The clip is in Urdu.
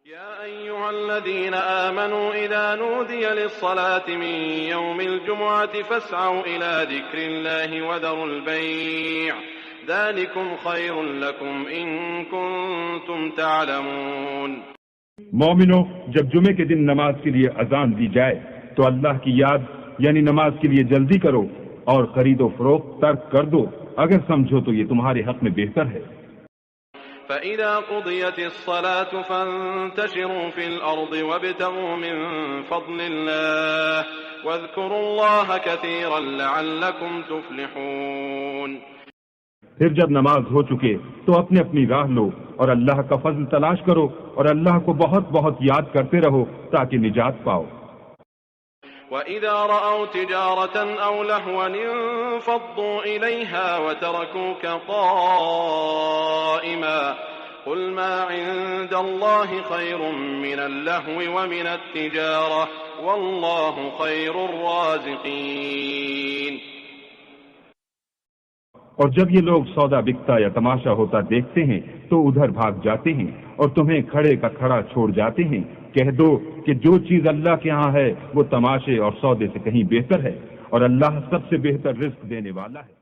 يا أيها الذين آمنوا إذا نودي للصلاة من يوم الجمعة فاسعوا إلى ذكر الله وذروا البيع ذلكم خير لكم إن كنتم تعلمون۔ مومنو، جب جمعے کے دن نماز کے لیے اذان دی جائے تو اللہ کی یاد یعنی نماز کے لیے جلدی کرو اور خرید و فروخت ترک کر دو اگر سمجھو تو یہ تمہارے حق میں بہتر ہے۔ فإذا قضيت الصلاة فانتشروا في الأرض وابتغوا من فضل الله واذكروا الله كثيرا لعلكم تفلحون۔ پھر جب نماز ہو چکے تو اپنی اپنی راہ لو اور اللہ کا فضل تلاش کرو اور اللہ کو بہت بہت یاد کرتے رہو تاکہ نجات پاؤ۔ وَإِذَا رَأَوْا تِجَارَةً أَوْ لَهْوًا انفَضُّوا إِلَيْهَا وَتَرَكُوكَ قَائِمًا قُلْ مَا عِندَ اللَّهِ خَيْرٌ مِّنَ اللَّهْوِ وَمِنَ التِّجَارَةِ وَاللَّهُ خَيْرُ الرَّازِقِينَ۔ اور جب یہ لوگ سودا بکتا یا تماشا ہوتا دیکھتے ہیں تو ادھر بھاگ جاتے ہیں اور تمہیں کھڑے کا کھڑا چھوڑ جاتے ہیں۔ کہہ دو کہ جو چیز اللہ کے ہاں ہے وہ تماشے اور سودے سے کہیں بہتر ہے اور اللہ سب سے بہتر رزق دینے والا ہے۔